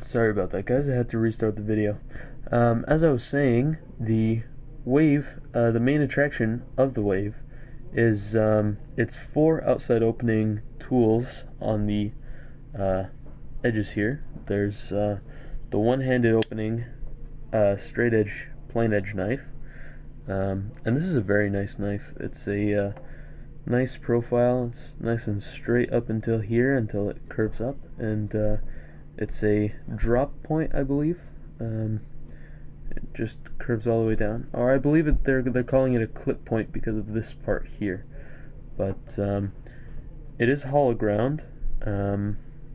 Sorry about that, guys. I had to restart the video. As I was saying, the wave, the main attraction of the wave is it's 4 outside opening tools on the edges here. There's the one-handed opening straight edge, plain edge knife. And this is a very nice knife. It's a nice profile. It's nice and straight up until here, until it curves up, and it's a drop point, I believe. It just curves all the way down. Or I believe they're calling it a clip point because of this part here. But it is hollow ground.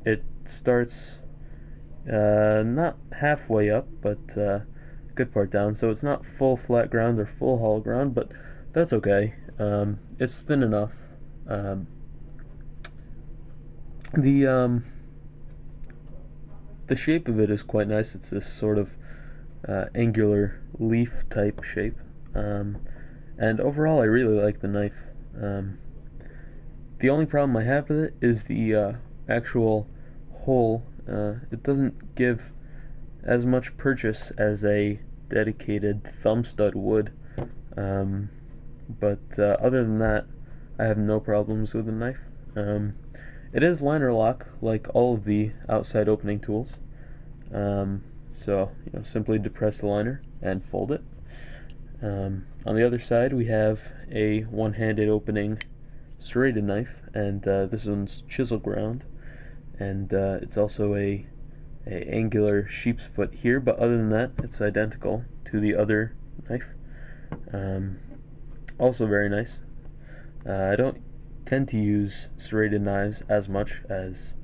It starts not halfway up, but a good part down. So it's not full flat ground or full hollow ground, but that's okay. It's thin enough. The shape of it is quite nice. It's this sort of angular leaf type shape, and overall I really like the knife. The only problem I have with it is the actual hole. It doesn't give as much purchase as a dedicated thumb stud would, but other than that, I have no problems with the knife. It is liner lock, like all of the outside opening tools. So simply depress the liner and fold it. On the other side, we have a one-handed opening serrated knife, and this one's chisel ground, and it's also a angular sheep's foot here. But other than that, it's identical to the other knife. Also very nice. I don't tend to use serrated knives as much as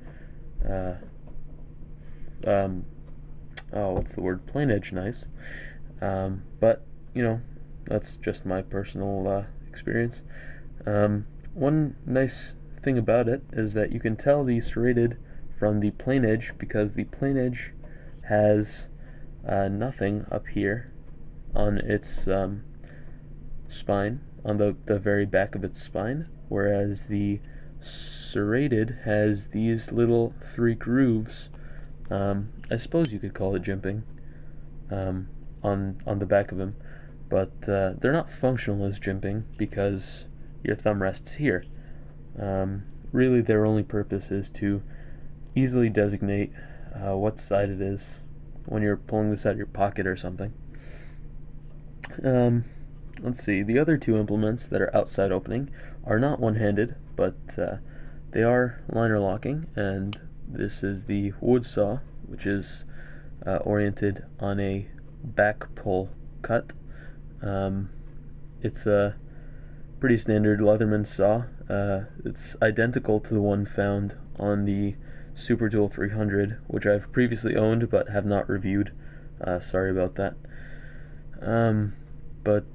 what's the word? Plain edge knives. But that's just my personal experience. One nice thing about it is that you can tell the serrated from the plain edge, because the plain edge has nothing up here on its spine, on the very back of its spine, whereas the serrated has these little 3 grooves. I suppose you could call it jimping on the back of him, but they're not functional as jimping because your thumb rests here. Really, their only purpose is to easily designate what side it is when you're pulling this out of your pocket or something. Let's see, the other 2 implements that are outside opening are not one-handed, but they are liner locking, and this is the wood saw, which is oriented on a back pull cut. It's a pretty standard Leatherman saw. It's identical to the one found on the Multitool 300, which I've previously owned but have not reviewed. Sorry about that. But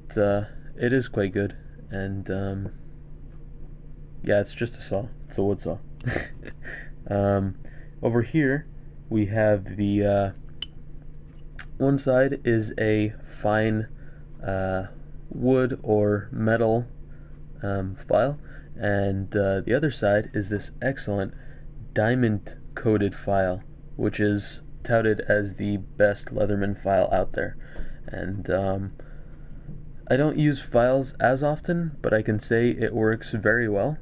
it is quite good, and yeah, it's just a saw. It's a wood saw. Over here we have the one side is a fine wood or metal file, and the other side is this excellent diamond coated file, which is touted as the best Leatherman file out there. And I don't use files as often, but I can say it works very well.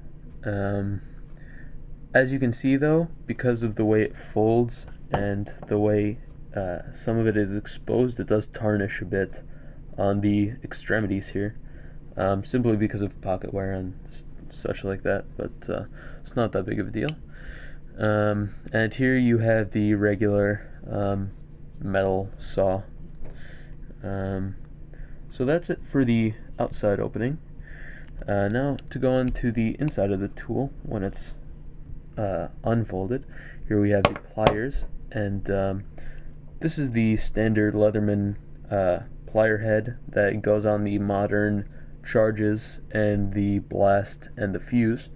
As you can see though, because of the way it folds and the way some of it is exposed, it does tarnish a bit on the extremities here, simply because of pocket wear and such like that, but it's not that big of a deal. And here you have the regular metal saw. So that's it for the outside opening. Now to go on to the inside of the tool when it's unfolded. Here we have the pliers, and this is the standard Leatherman plier head that goes on the modern charges and the blast and the fuse.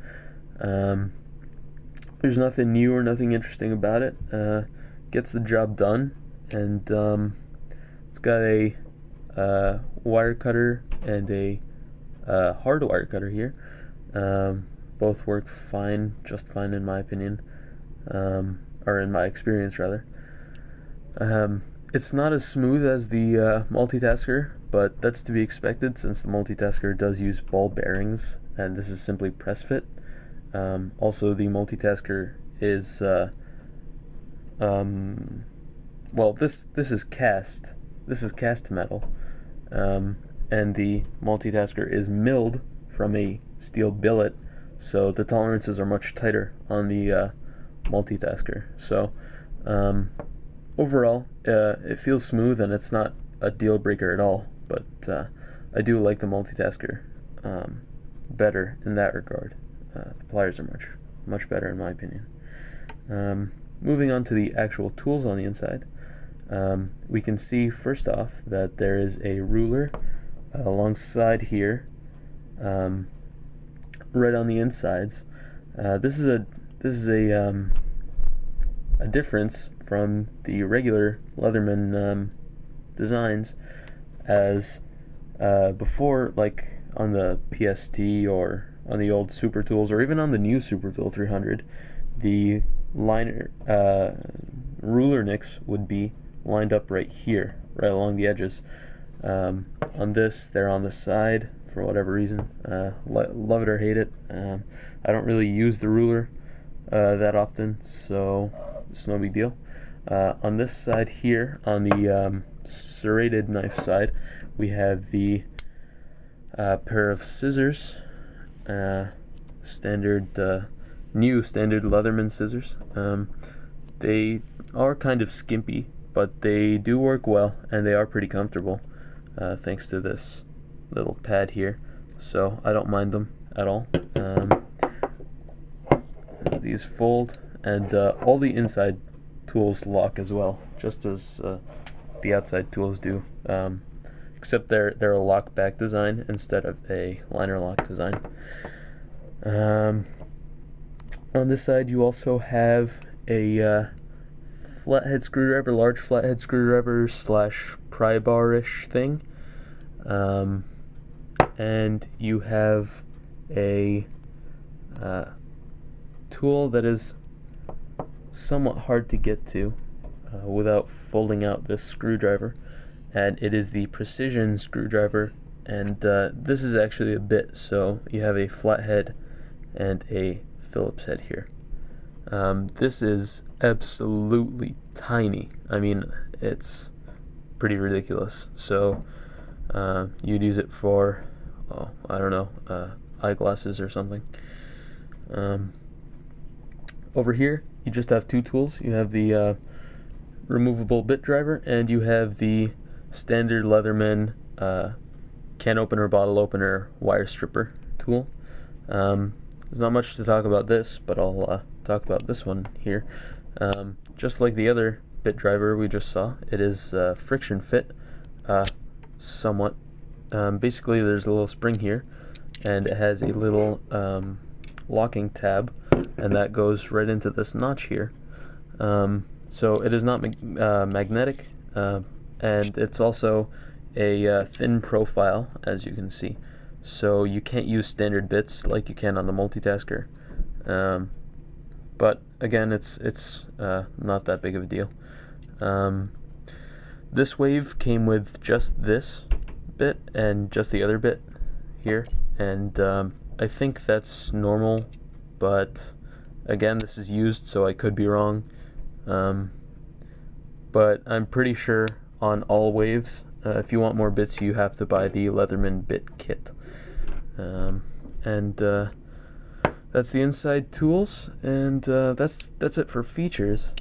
There's nothing new or nothing interesting about it. Gets the job done, and it's got a wire cutter and a hard wire cutter here. Both work fine, just fine in my opinion, or in my experience rather. It's not as smooth as the Multitasker, but that's to be expected since the Multitasker does use ball bearings, and this is simply press fit. Also, the Multitasker is well, this is cast. This is cast metal, and the Multitasker is milled from a steel billet, so the tolerances are much tighter on the Multitasker. So overall, it feels smooth and it's not a deal breaker at all. But I do like the Multitasker better in that regard. The pliers are much better in my opinion. Moving on to the actual tools on the inside, we can see first off that there is a ruler alongside here, right on the insides. This is a difference from the regular Leatherman designs, as before, like on the PST or on the old Super Tools or even on the new Super Tool 300, the liner ruler nicks would be lined up right here, right along the edges. On this, they're on the side for whatever reason. Love it or hate it. I don't really use the ruler that often, so it's no big deal. On this side here, on the serrated knife side, we have the pair of scissors, new standard Leatherman scissors. They are kind of skimpy, but they do work well and they are pretty comfortable, thanks to this little pad here, so I don't mind them at all. These fold, and all the inside tools lock as well, just as the outside tools do, except they're a lock back design instead of a liner lock design. On this side you also have a flathead screwdriver, large flathead screwdriver slash pry bar-ish thing, and you have a tool that is somewhat hard to get to without folding out this screwdriver, and it is the precision screwdriver, and this is actually a bit, so you have a flathead and a Phillips head here. This is absolutely tiny. I mean, it's pretty ridiculous. So you'd use it for, I don't know, eyeglasses or something. Over here, you just have two tools. You have the removable bit driver, and you have the standard Leatherman can opener, bottle opener, wire stripper tool. There's not much to talk about this, but I'll talk about this one here. Just like the other bit driver we just saw, it is friction fit, somewhat. Basically, there's a little spring here, and it has a little locking tab, and that goes right into this notch here. So it is not magnetic, and it's also a thin profile, as you can see. So you can't use standard bits like you can on the Multitasker. But again, it's not that big of a deal. This wave came with just this bit and just the other bit here, and I think that's normal, but again, this is used, so I could be wrong. But I'm pretty sure on all waves, if you want more bits, you have to buy the Leatherman bit kit. That's the inside tools, and that's it for features.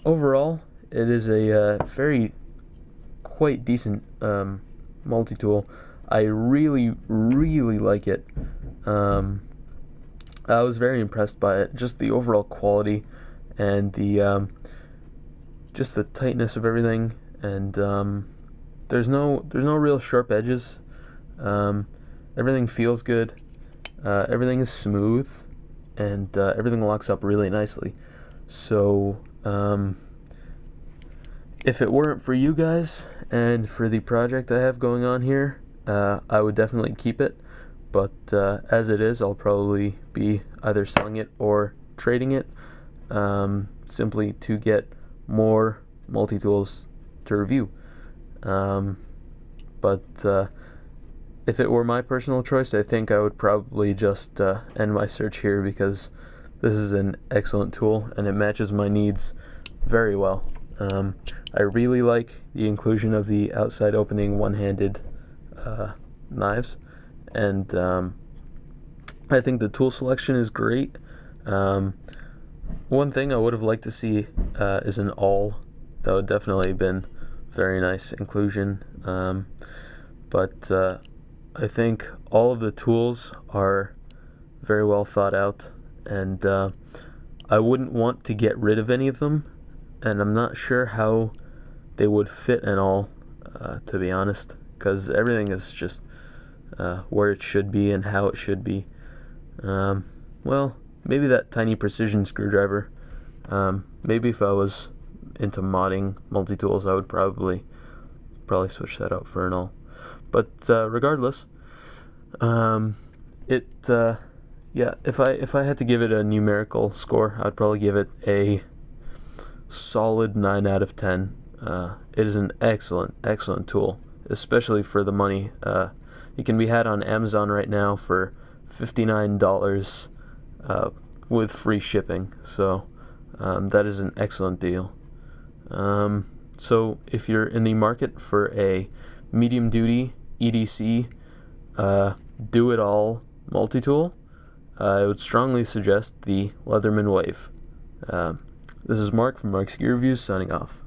Overall, it is a quite decent multi-tool. I really like it. I was very impressed by it, just the overall quality and the just the tightness of everything, and there's no real sharp edges. Everything feels good. Everything is smooth, and everything locks up really nicely. So if it weren't for you guys and for the project I have going on here, I would definitely keep it. But as it is, I'll probably be either selling it or trading it, simply to get more multi-tools to review. But if it were my personal choice, I think I would probably just end my search here, because this is an excellent tool and it matches my needs very well. I really like the inclusion of the outside opening one-handed knives, and I think the tool selection is great. One thing I would have liked to see is an awl. That would definitely have been very nice inclusion. But I think all of the tools are very well thought out, and I wouldn't want to get rid of any of them, and I'm not sure how they would fit an awl, to be honest, because everything is just where it should be and how it should be. Well, maybe that tiny precision screwdriver. Maybe if I was into modding multi-tools, I would probably switch that out for an awl. But regardless, if I had to give it a numerical score, I'd probably give it a solid 9 out of 10. It is an excellent tool, especially for the money. It can be had on Amazon right now for $59 with free shipping, so that is an excellent deal. So if you're in the market for a medium duty EDC do-it-all multi-tool, I would strongly suggest the Leatherman Wave. This is Mark from Mark's Gear Reviews signing off.